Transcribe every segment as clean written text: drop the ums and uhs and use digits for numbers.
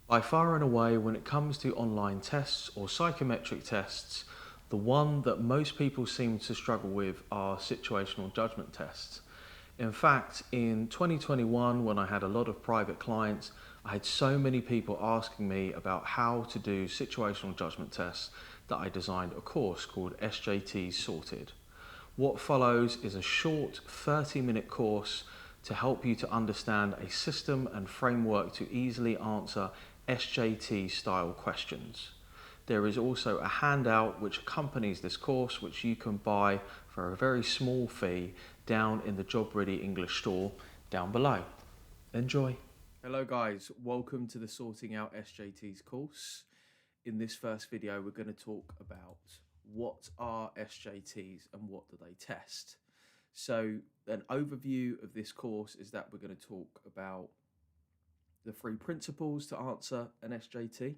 By far and away, when it comes to online tests or psychometric tests, the one that most people seem to struggle with are situational judgment tests. In fact, in 2021, when I had a lot of private clients, I had so many people asking me about how to do situational judgment tests that I designed a course called SJTs Sorted. What follows is a short 30-minute course to help you to understand a system and framework to easily answer SJT style questions. There is also a handout which accompanies this course, which you can buy for a very small fee down in the Job Ready English store down below. Enjoy. Hello guys, welcome to the Sorting Out SJTs course. In this first video, we're going to talk about what are SJTs and what do they test. So an overview of this course is that we're going to talk about the 3 principles to answer an SJT,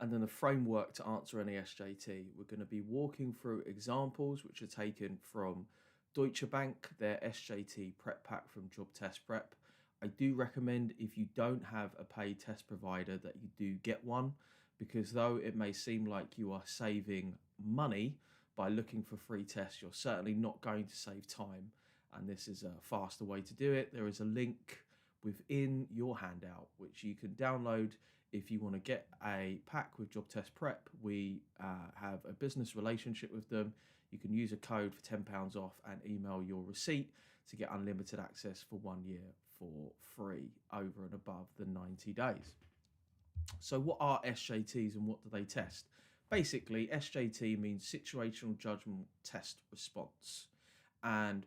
and then a framework to answer any SJT. We're going to be walking through examples which are taken from Deutsche Bank, their SJT prep pack from Job Test Prep. I do recommend, if you don't have a paid test provider, that you do get one, because though it may seem like you are saving money by looking for free tests, you're certainly not going to save time, and this is a faster way to do it. There is a link within your handout which you can download if you want to get a pack with Job Test Prep. We have a business relationship with them. You can use a code for £10 off and email your receipt to get unlimited access for 1 year for free over and above the 90 days. So what are SJTs and what do they test? Basically, SJT means Situational Judgment Test Response. And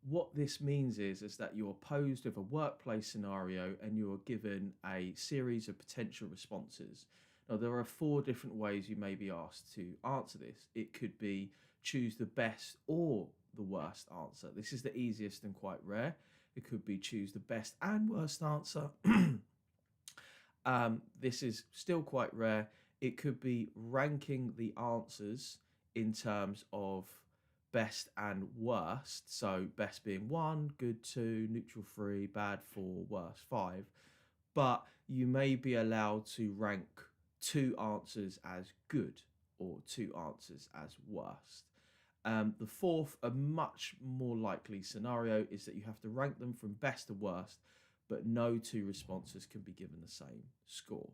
what this means is that you are posed with a workplace scenario and you are given a series of potential responses. Now, there are 4 different ways you may be asked to answer this. It could be choose the best or the worst answer. This is the easiest and quite rare. It could be choose the best and worst answer. This is still quite rare. It could be ranking the answers in terms of best and worst. So best being 1, good 2, neutral 3, bad 4, worst 5. But you may be allowed to rank 2 answers as good or 2 answers as worst. The 4th, a much more likely scenario, is that you have to rank them from best to worst, but no 2 responses can be given the same score.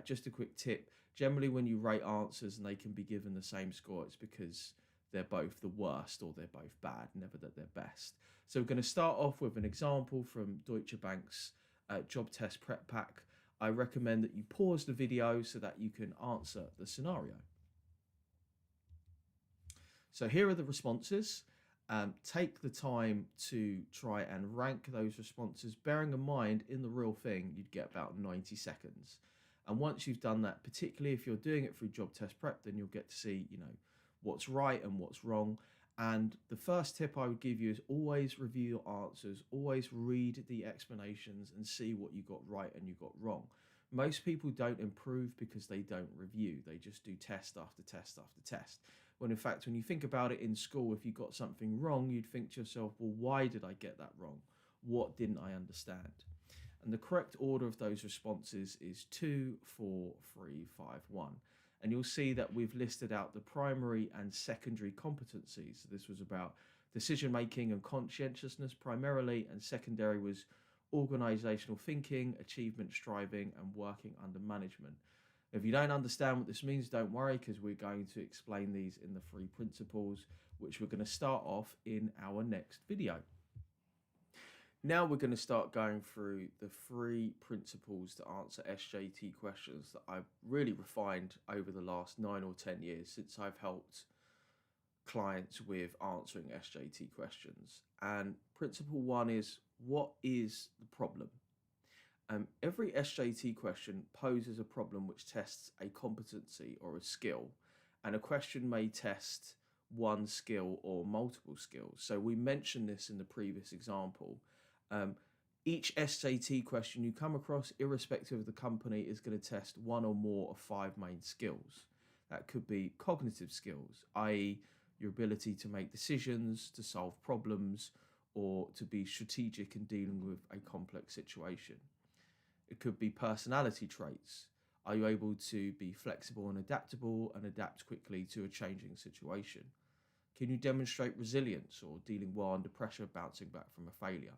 Just a quick tip, generally when you rate answers and they can be given the same score, it's because they're both the worst or they're both bad, never that they're best. So we're going to start off with an example from Deutsche Bank's Job Test Prep Pack. I recommend that you pause the video so that you can answer the scenario. So here are the responses. Take the time to try and rank those responses, bearing in mind in the real thing you'd get about 90 seconds. And once you've done that, particularly if you're doing it through Job Test Prep, then you'll get to see, what's right and what's wrong. And the first tip I would give you is always review your answers, always read the explanations and see what you got right and you got wrong. Most people don't improve because they don't review. They just do test after test after test. When in fact, when you think about it in school, if you got something wrong, you'd think to yourself, well, why did I get that wrong? What didn't I understand? And the correct order of those responses is 2, 4, 3, 5, 1. And you'll see that we've listed out the primary and secondary competencies. So this was about decision making and conscientiousness primarily, and secondary was organizational thinking, achievement striving, and working under management. If you don't understand what this means, don't worry, because we're going to explain these in the 3 principles, which we're going to start off in our next video. Now we're going to start going through the 3 principles to answer SJT questions that I've really refined over the last 9 or 10 years since I've helped clients with answering SJT questions. And principle 1 is, what is the problem? Every SJT question poses a problem which tests a competency or a skill, and a question may test one skill or multiple skills. So we mentioned this in the previous example. Each SJT question you come across, irrespective of the company, is going to test 1 or more of 5 main skills. That could be cognitive skills, i.e. your ability to make decisions, to solve problems, or to be strategic in dealing with a complex situation. It could be personality traits. Are you able to be flexible and adaptable and adapt quickly to a changing situation? Can you demonstrate resilience or dealing well under pressure, bouncing back from a failure?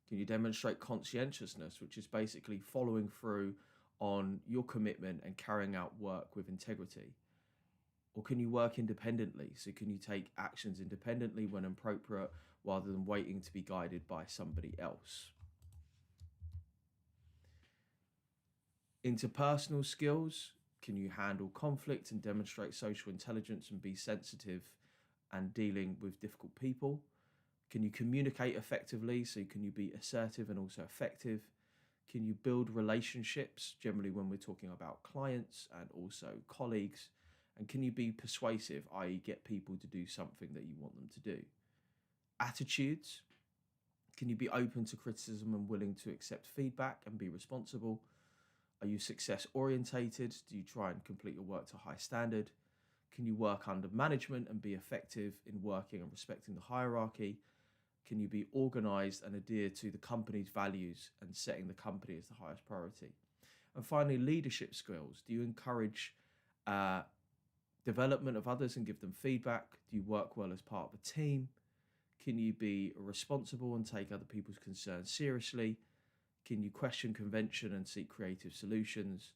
Can you demonstrate conscientiousness, which is basically following through on your commitment and carrying out work with integrity? Or can you work independently? So can you take actions independently when appropriate rather than waiting to be guided by somebody else? Interpersonal skills. Can you handle conflict and demonstrate social intelligence and be sensitive and dealing with difficult people? Can you communicate effectively? So can you be assertive and also effective? Can you build relationships, generally when we're talking about clients and also colleagues? And can you be persuasive, i.e. get people to do something that you want them to do? Attitudes. Can you be open to criticism and willing to accept feedback and be responsible? Are you success orientated? Do you try and complete your work to a high standard? Can you work under management and be effective in working and respecting the hierarchy? Can you be organized and adhere to the company's values and setting the company as the highest priority? And finally, leadership skills. Do you encourage development of others and give them feedback? Do you work well as part of a team? Can you be responsible and take other people's concerns seriously? Can you question convention and seek creative solutions?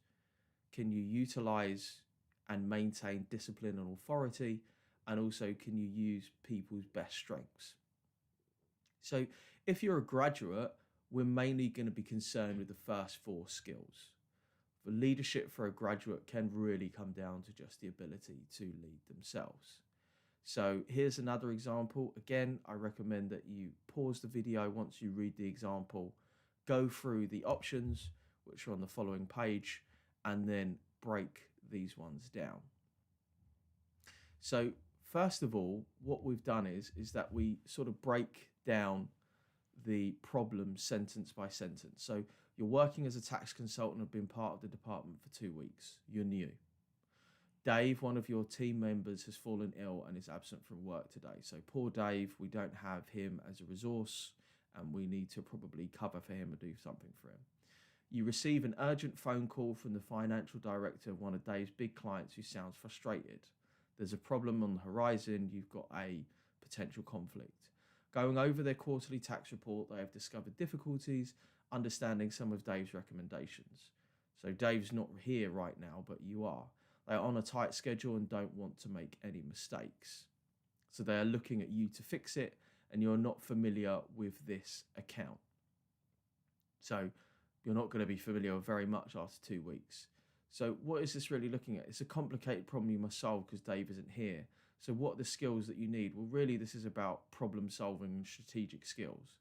Can you utilize and maintain discipline and authority? And also, can you use people's best strengths? So if you're a graduate, we're mainly going to be concerned with the first 4 skills. For leadership for a graduate can really come down to just the ability to lead themselves. So here's another example. Again, I recommend that you pause the video once you read the example, go through the options, which are on the following page, and then break these ones down. So first of all, what we've done is that we sort of break down the problem sentence by sentence. So you're working as a tax consultant, have been part of the department for 2 weeks. You're new. Dave, one of your team members, has fallen ill and is absent from work today. So poor Dave, we don't have him as a resource and we need to probably cover for him or do something for him. You receive an urgent phone call from the financial director of one of Dave's big clients who sounds frustrated. There's a problem on the horizon. You've got a potential conflict. Going over their quarterly tax report, they have discovered difficulties understanding some of Dave's recommendations. So Dave's not here right now, but you are. They are on a tight schedule and don't want to make any mistakes. So they are looking at you to fix it, and you're not familiar with this account. So you're not going to be familiar with very much after 2 weeks. So what is this really looking at? It's a complicated problem you must solve because Dave isn't here. So what are the skills that you need? Well, really, this is about problem solving and strategic skills.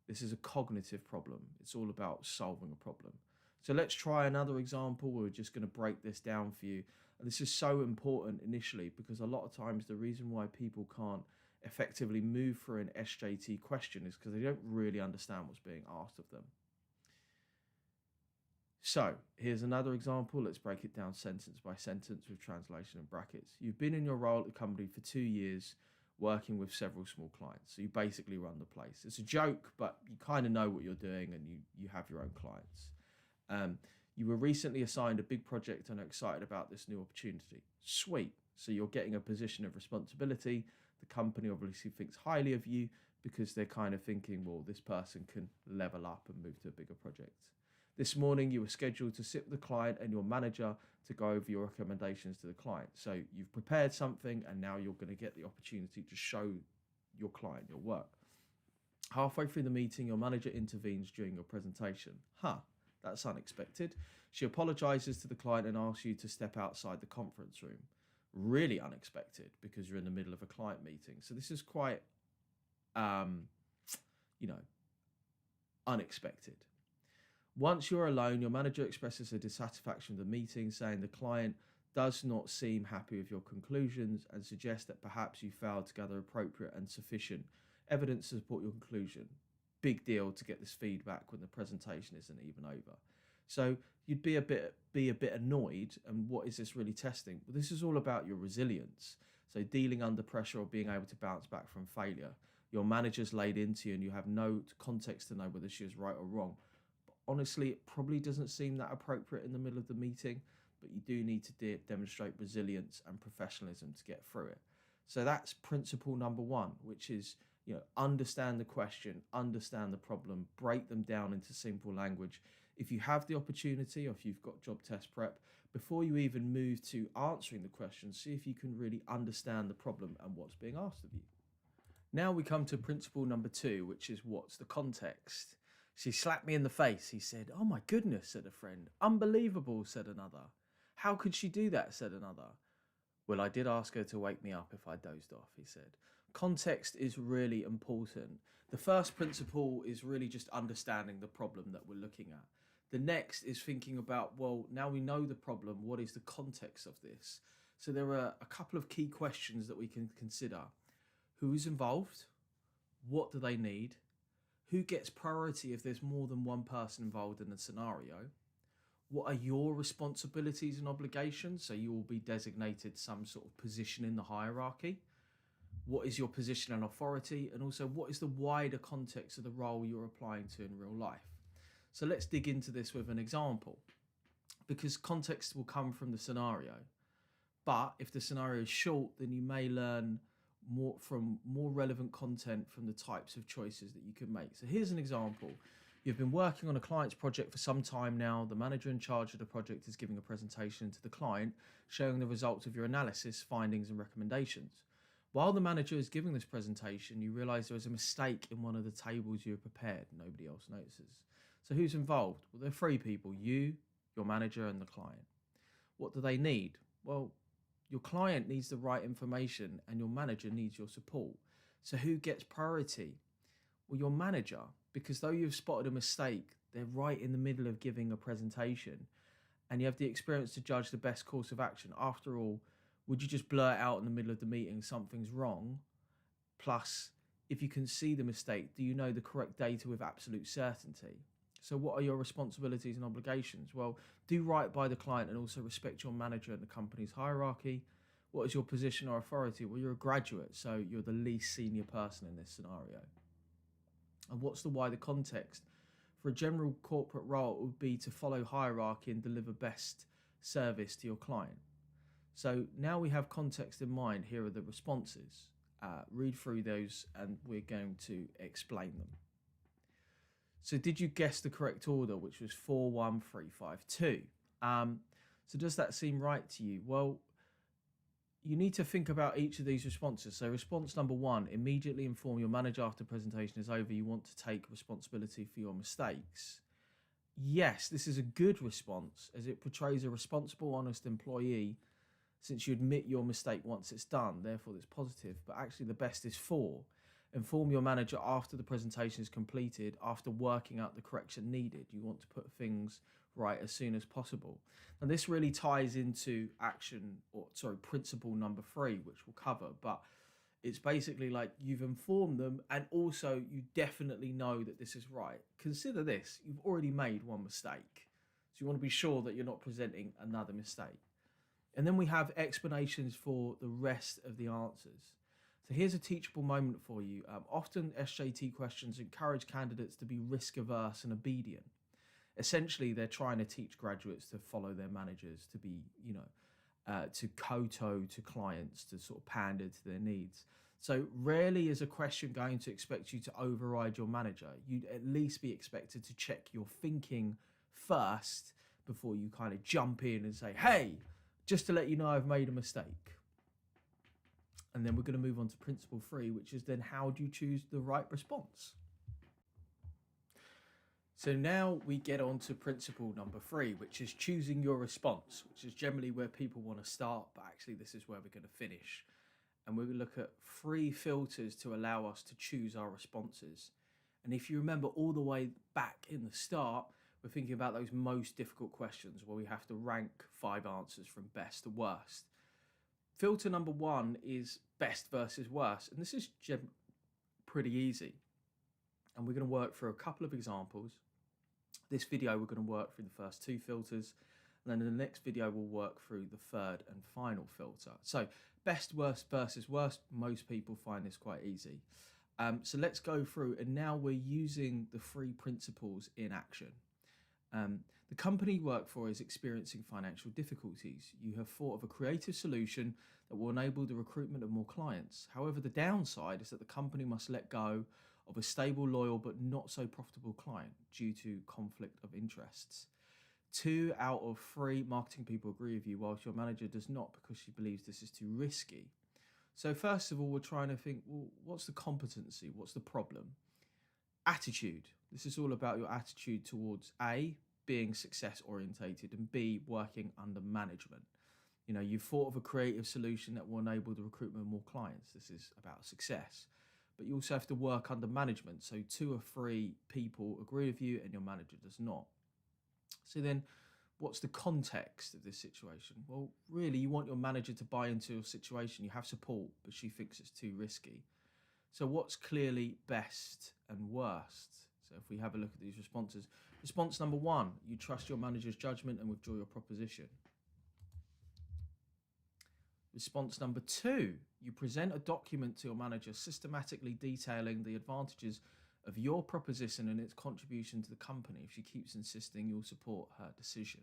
This is a cognitive problem. It's all about solving a problem. So let's try another example. We're just going to break this down for you. And this is so important initially because a lot of times the reason why people can't effectively move through an SJT question is because they don't really understand what's being asked of them. So here's another example. Let's break it down sentence by sentence with translation and brackets. You've been in your role at the company for 2 years, working with several small clients. So you basically run the place. It's a joke, but you kind of know what you're doing and you have your own clients. You were recently assigned a big project and are excited about this new opportunity. Sweet. So you're getting a position of responsibility. The company obviously thinks highly of you because they're kind of thinking, well, this person can level up and move to a bigger project. This morning, you were scheduled to sit with the client and your manager to go over your recommendations to the client. So you've prepared something and now you're going to get the opportunity to show your client your work. Halfway through the meeting, your manager intervenes during your presentation. That's unexpected. She apologizes to the client and asks you to step outside the conference room. Really unexpected because you're in the middle of a client meeting. So this is quite, unexpected. Once you're alone, your manager expresses her dissatisfaction with the meeting, saying the client does not seem happy with your conclusions and suggests that perhaps you failed to gather appropriate and sufficient evidence to support your conclusion. Big deal to get this feedback when the presentation isn't even over. So you'd be a bit annoyed. And what is this really testing? Well, this is all about your resilience. So dealing under pressure or being able to bounce back from failure. Your manager's laid into you and you have no context to know whether she is right or wrong. honestly, it probably doesn't seem that appropriate in the middle of the meeting, but you do need to demonstrate resilience and professionalism to get through it. So that's principle number one, which is, understand the question, understand the problem, break them down into simple language. If you have the opportunity, or if you've got job test prep, before you even move to answering the question, see if you can really understand the problem and what's being asked of you. Now we come to principle number two, which is what's the context. She slapped me in the face. He said, "Oh my goodness," said a friend. "Unbelievable," said another. "How could she do that?" said another. "Well, I did ask her to wake me up if I dozed off," he said. Context is really important. The first principle is really just understanding the problem that we're looking at. The next is thinking about, well, now we know the problem, what is the context of this? So there are a couple of key questions that we can consider. Who is involved? What do they need? Who gets priority if there's more than one person involved in the scenario? What are your responsibilities and obligations? So you will be designated some sort of position in the hierarchy. What is your position and authority? And also, what is the wider context of the role you're applying to in real life? So let's dig into this with an example, because context will come from the scenario. But if the scenario is short, then you may learn more relevant content from the types of choices that you can make. So here's an example. You've been working on a client's project for some time now. The manager in charge of the project is giving a presentation to the client, showing the results of your analysis, findings, and recommendations. While the manager is giving this presentation, you realize there is a mistake in one of the tables you have prepared. Nobody else notices. So who's involved? Well, there are three people: you, your manager, and the client. What do they need? Well, your client needs the right information and your manager needs your support. So who gets priority? Well, your manager, because though you've spotted a mistake, they're right in the middle of giving a presentation and you have the experience to judge the best course of action. After all, would you just blurt out in the middle of the meeting something's wrong? Plus, if you can see the mistake, do you know the correct data with absolute certainty? So what are your responsibilities and obligations? Well, do right by the client and also respect your manager and the company's hierarchy. What is your position or authority? Well, you're a graduate, so you're the least senior person in this scenario. And what's the wider context? For a general corporate role, it would be to follow hierarchy and deliver best service to your client. So now we have context in mind. Here are the responses. Read through those and we're going to explain them. So did you guess the correct order, which was 4, 1, 3, 5, 2? So does that seem right to you? Well, you need to think about each of these responses. So response number 1, immediately inform your manager after presentation is over. You want to take responsibility for your mistakes. Yes, this is a good response as it portrays a responsible, honest employee, since you admit your mistake once it's done. Therefore, it's positive. But actually, the best is 4. Inform your manager after the presentation is completed, after working out the correction needed. You want to put things right as soon as possible. And this really ties into principle number 3, which we'll cover. But it's basically like you've informed them and also you definitely know that this is right. Consider this, you've already made one mistake. So you want to be sure that you're not presenting another mistake. And then we have explanations for the rest of the answers. So here's a teachable moment for you. Often SJT questions encourage candidates to be risk averse and obedient. Essentially, they're trying to teach graduates to follow their managers, to be, to kowtow to clients, to sort of pander to their needs. So rarely is a question going to expect you to override your manager. You'd at least be expected to check your thinking first before you kind of jump in and say, "Hey, just to let you know I've made a mistake." And then we're going to move on to principle 3, which is then how do you choose the right response? So now we get on to principle number 3, which is choosing your response, which is generally where people want to start, but actually this is where we're going to finish. And we're going to look at 3 filters to allow us to choose our responses. And if you remember all the way back in the start, we're thinking about those most difficult questions where we have to rank 5 answers from best to worst. Filter number 1 is best versus worst, and this is pretty easy. And we're going to work through a couple of examples. This video, we're going to work through the first 2 filters, and then in the next video, we'll work through the third and final filter. So best, worst versus worst, most people find this quite easy. So let's go through, and now we're using the 3 principles in action. The company you work for is experiencing financial difficulties. You have thought of a creative solution that will enable the recruitment of more clients. However, the downside is that the company must let go of a stable, loyal, but not so profitable client due to conflict of interests. 2 out of 3 marketing people agree with you, whilst your manager does not because she believes this is too risky. So, first of all, we're trying to think, well, what's the competency? What's the problem? Attitude. This is all about your attitude towards A, being success orientated, and B, working under management. You've thought of a creative solution that will enable the recruitment of more clients. This is about success. But you also have to work under management. So 2 or 3 people agree with you and your manager does not. So then what's the context of this situation? Well, really, you want your manager to buy into your situation. You have support, but she thinks it's too risky. So what's clearly best and worst? So if we have a look at these responses. Response number 1, you trust your manager's judgment and withdraw your proposition. Response number 2, you present a document to your manager systematically detailing the advantages of your proposition and its contribution to the company. If she keeps insisting, you'll support her decision.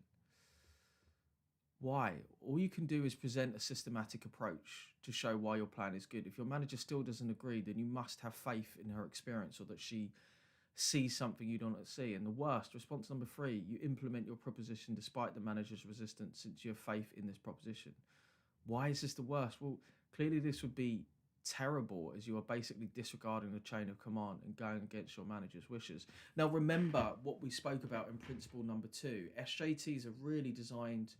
Why? All you can do is present a systematic approach to show why your plan is good. If your manager still doesn't agree, then you must have faith in her experience or that she sees something you don't see. And the worst, response number 3, you implement your proposition despite the manager's resistance since you have faith in this proposition. Why is this the worst? Well, clearly this would be terrible as you are basically disregarding the chain of command and going against your manager's wishes. Now, remember what we spoke about in principle number 2. SJTs are really designed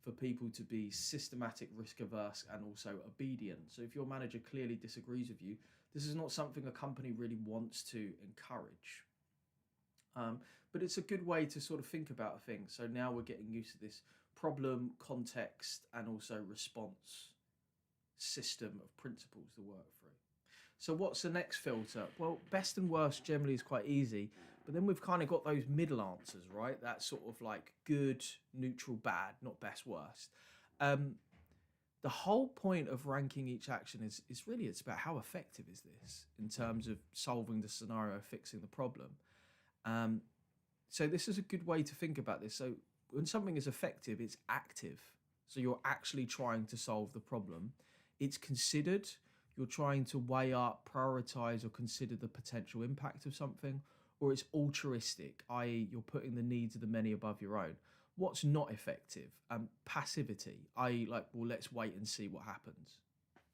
for people to be systematic, risk averse, and also obedient. So if your manager clearly disagrees with you, this is not something a company really wants to encourage. But it's a good way to sort of think about things. So now we're getting used to this problem, context, and also response system of principles to work through. So what's the next filter? Well, best and worst generally is quite easy, but then we've kind of got those middle answers, right? That's sort of like good, neutral, bad, not best, worst. The whole point of ranking each action is really, it's about how effective is this in terms of solving the scenario, fixing the problem. So this is a good way to think about this. So when something is effective, it's active. So you're actually trying to solve the problem. It's considered. You're trying to weigh up, prioritize, or consider the potential impact of something. Or it's altruistic, i.e. you're putting the needs of the many above your own. What's not effective? Passivity, i.e. like, well, let's wait and see what happens.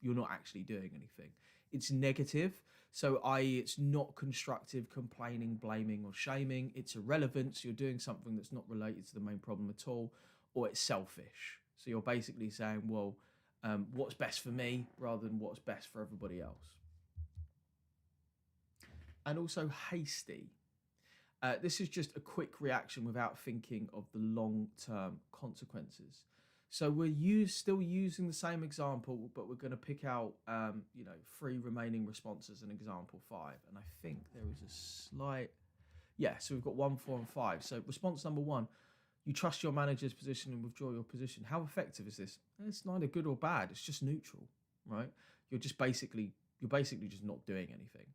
You're not actually doing anything. It's negative, so i.e. it's not constructive, complaining, blaming, or shaming. It's irrelevant, so you're doing something that's not related to the main problem at all. Or it's selfish, so you're basically saying, well, what's best for me rather than what's best for everybody else. And also hasty. This is just a quick reaction without thinking of the long-term consequences. So we're still using the same example, but we're going to pick out 3 remaining responses in example 5. And I think there is a slight... Yeah, so we've got 1, 4, and 5. So response number 1, you trust your manager's position and withdraw your position. How effective is this? It's neither good or bad. It's just neutral, right? You're basically just not doing anything.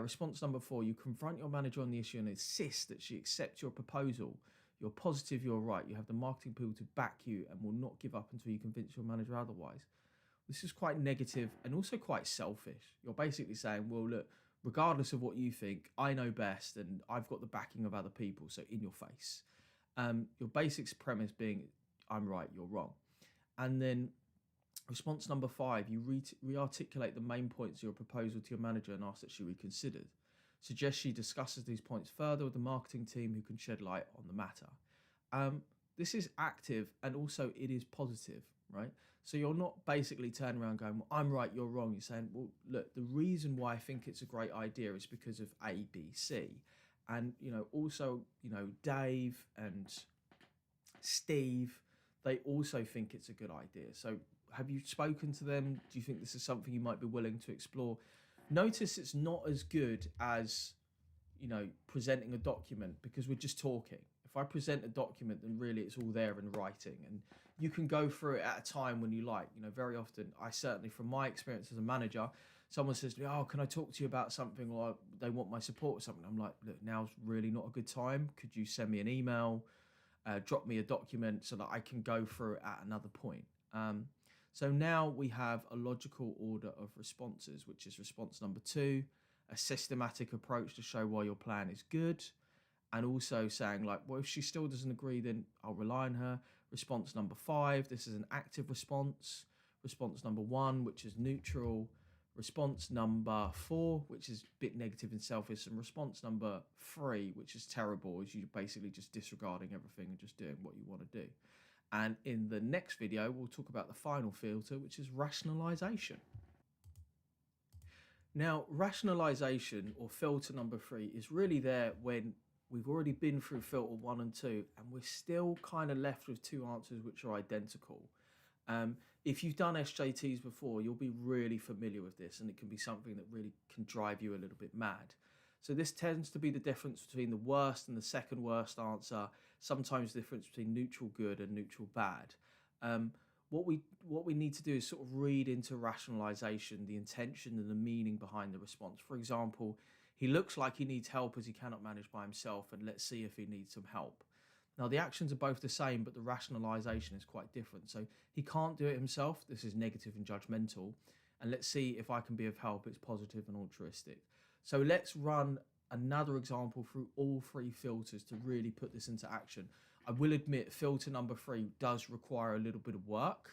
Response number 4, you confront your manager on the issue and insist that she accepts your proposal. You're positive, you're right. You have the marketing people to back you and will not give up until you convince your manager otherwise. This is quite negative and also quite selfish. You're basically saying, well, look, regardless of what you think, I know best and I've got the backing of other people, so in your face. Your basic premise being, I'm right, you're wrong. And then response number 5, you re-articulate the main points of your proposal to your manager and ask that she reconsidered. Suggest she discusses these points further with the marketing team who can shed light on the matter. This is active and also it is positive, right? So you're not basically turning around going, well, I'm right, you're wrong. You're saying, well, look, the reason why I think it's a great idea is because of A, B, C. And, also, Dave and Steve, they also think it's a good idea. So have you spoken to them? Do you think this is something you might be willing to explore? Notice it's not as good as, presenting a document because we're just talking. If I present a document, then really it's all there in writing and you can go through it at a time when you like. Very often, I certainly, from my experience as a manager, someone says to me, oh, can I talk to you about something, or they want my support or something? I'm like, look, now's really not a good time. Could you send me an email, drop me a document so that I can go through it at another point? So now we have a logical order of responses, which is response number 2, a systematic approach to show why your plan is good, and also saying like, well, if she still doesn't agree, then I'll rely on her. Response number 5, this is an active response. Response number 1, which is neutral. Response number 4, which is a bit negative and selfish, and response number 3, which is terrible, is you basically just disregarding everything and just doing what you want to do. And in the next video, we'll talk about the final filter, which is rationalization. Now, rationalization, or filter number 3, is really there when we've already been through filter 1 and 2, and we're still kind of left with 2 answers which are identical. If you've done SJTs before, you'll be really familiar with this, and it can be something that really can drive you a little bit mad. So this tends to be the difference between the worst and the second worst answer, sometimes the difference between neutral good and neutral bad. What we need to do is sort of read into rationalization, the intention and the meaning behind the response. For example, he looks like he needs help as he cannot manage by himself, and let's see if he needs some help. Now, the actions are both the same, but the rationalization is quite different. So he can't do it himself. This is negative and judgmental. And let's see if I can be of help. It's positive and altruistic. So let's run another example through all 3 filters to really put this into action. I will admit filter number 3 does require a little bit of work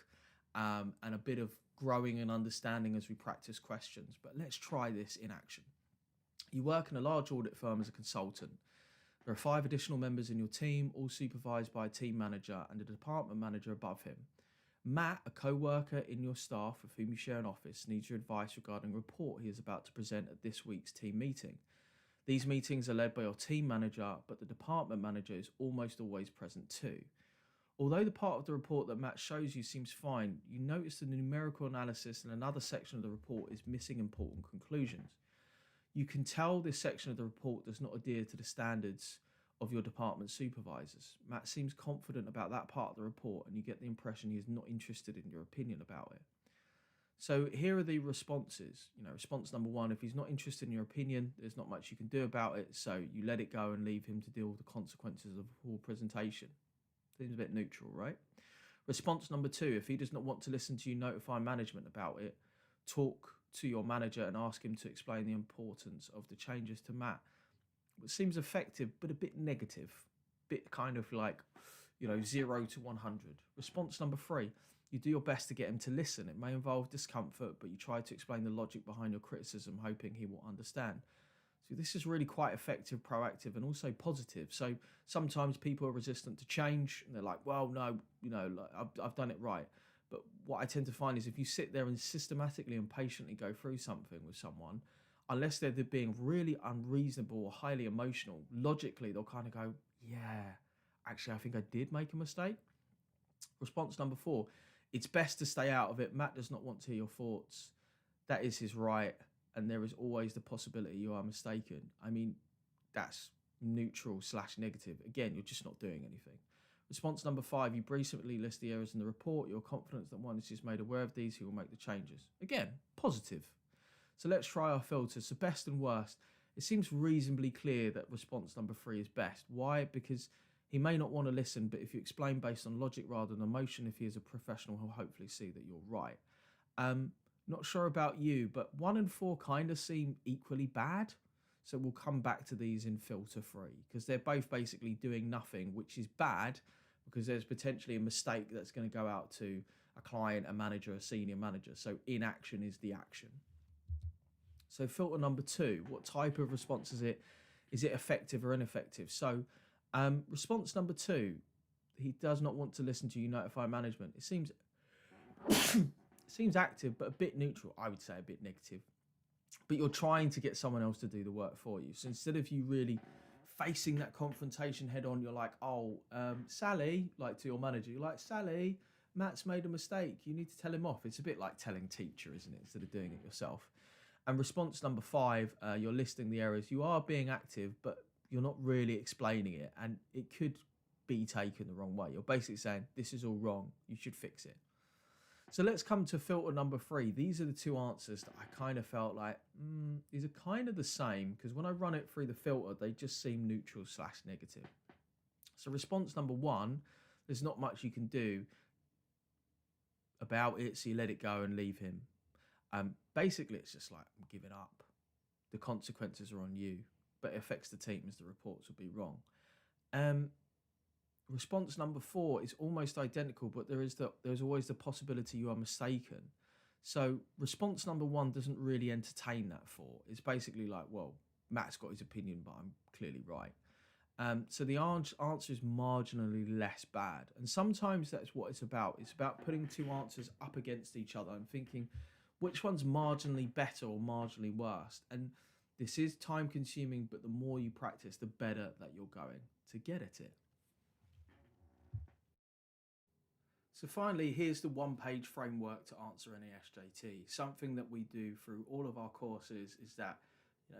and a bit of growing and understanding as we practice questions. But let's try this in action. You work in a large audit firm as a consultant. There are 5 additional members in your team, all supervised by a team manager and a department manager above him. Matt, a co-worker in your staff with whom you share an office, needs your advice regarding a report he is about to present at this week's team meeting. These meetings are led by your team manager, but the department manager is almost always present too. Although the part of the report that Matt shows you seems fine, you notice the numerical analysis in another section of the report is missing important conclusions. You can tell this section of the report does not adhere to the standards of your department supervisors. Matt seems confident about that part of the report, and you get the impression he is not interested in your opinion about it. So here are the responses. Response number 1, if he's not interested in your opinion, there's not much you can do about it, so you let it go and leave him to deal with the consequences of a poor presentation. Seems a bit neutral, right? Response number 2, if he does not want to listen to you, notify management about it. Talk to your manager and ask him to explain the importance of the changes to Matt. It seems effective, but a bit negative. Bit kind of like, 0 to 100. Response number 3, you do your best to get him to listen. It may involve discomfort, but you try to explain the logic behind your criticism, hoping he will understand. So this is really quite effective, proactive, and also positive. So sometimes people are resistant to change, and they're like, well, no, I've done it right. But what I tend to find is if you sit there and systematically and patiently go through something with someone, unless they're being really unreasonable or highly emotional, logically, they'll kind of go, yeah, actually, I think I did make a mistake. Response number 4, it's best to stay out of it. Matt does not want to hear your thoughts. That is his right, and there is always the possibility you are mistaken. I mean, that's neutral/negative. Again, you're just not doing anything. Response number 5, you briefly list the errors in the report. You're confident that once he's made aware of these, he will make the changes. Again, positive. So let's try our filters. So best and worst. It seems reasonably clear that response number 3 is best. Why? Because he may not want to listen, but if you explain based on logic rather than emotion, if he is a professional, he'll hopefully see that you're right. Not sure about you, but 1 and 4 kind of seem equally bad. So we'll come back to these in filter 3 because they're both basically doing nothing, which is bad because there's potentially a mistake that's going to go out to a client, a manager, a senior manager. So inaction is the action. So filter number 2, what type of response is it? Is it effective or ineffective? So response number 2, he does not want to listen to you, notify management. It seems active, but a bit neutral. I would say a bit negative. But you're trying to get someone else to do the work for you. So instead of you really facing that confrontation head on, you're like, Sally, like to your manager, you're like, Sally, Matt's made a mistake. You need to tell him off. It's a bit like telling teacher, isn't it? Instead of doing it yourself. And response number 5, you're listing the errors. You are being active, but you're not really explaining it. And it could be taken the wrong way. You're basically saying, this is all wrong. You should fix it. So let's come to filter number 3. These are the two answers that I kind of felt like, these are kind of the same, because when I run it through the filter, they just seem neutral / negative. So response number 1, there's not much you can do about it, so you let it go and leave him. Basically, it's just like, I'm giving up. The consequences are on you, but it affects the team as the reports will be wrong. Response number 4 is almost identical, but there's always the possibility you are mistaken. So response number 1 doesn't really entertain that 4. It's basically like, well, Matt's got his opinion, but I'm clearly right. So the answer is marginally less bad. And sometimes that's what it's about. It's about putting two answers up against each other and thinking which one's marginally better or marginally worse. And this is time consuming, but the more you practice, the better that you're going to get at it. So finally, here's the one-page framework to answer any SJT. Something that we do through all of our courses is that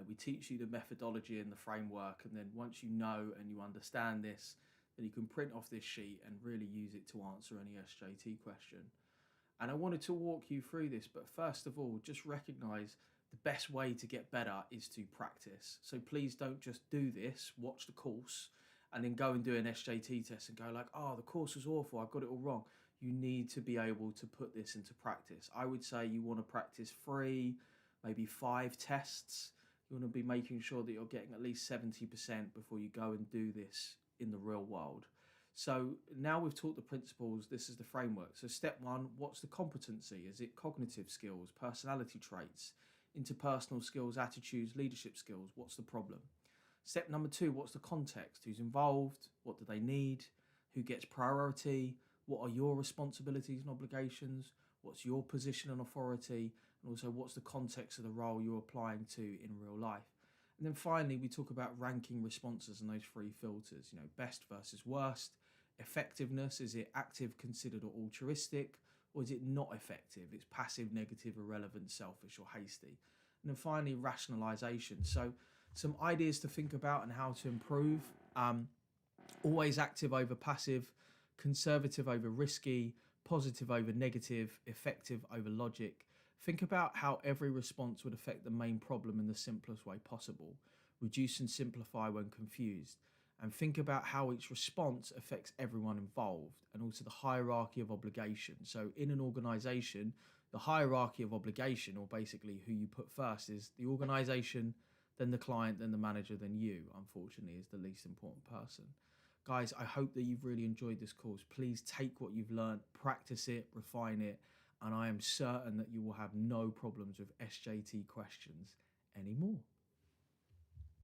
we teach you the methodology and the framework, and then once you know and you understand this, then you can print off this sheet and really use it to answer any SJT question. And I wanted to walk you through this, but first of all, just recognize the best way to get better is to practice. So please don't just do this, watch the course, and then go and do an SJT test and go like, oh, the course was awful, I got it all wrong. You need to be able to put this into practice. I would say you want to practice 3, maybe 5 tests. You want to be making sure that you're getting at least 70% before you go and do this in the real world. So now we've taught the principles, this is the framework. So step 1, what's the competency? Is it cognitive skills, personality traits, interpersonal skills, attitudes, leadership skills? What's the problem? Step number 2, what's the context? Who's involved? What do they need? Who gets priority? What are your responsibilities and obligations? What's your position and authority? And also, what's the context of the role you're applying to in real life? And then finally, we talk about ranking responses and those 3 filters, best versus worst. Effectiveness, is it active, considered, or altruistic? Or is it not effective? It's passive, negative, irrelevant, selfish, or hasty. And then finally, rationalization. So some ideas to think about and how to improve. Always active over passive, conservative over risky, positive over negative, effective over logic. Think about how every response would affect the main problem in the simplest way possible. Reduce and simplify when confused. And think about how each response affects everyone involved, and also the hierarchy of obligation. So in an organization, the hierarchy of obligation, or basically who you put first, is the organization, then the client, then the manager, then you, unfortunately, is the least important person. Guys, I hope that you've really enjoyed this course. Please take what you've learned, practice it, refine it, and I am certain that you will have no problems with SJT questions anymore.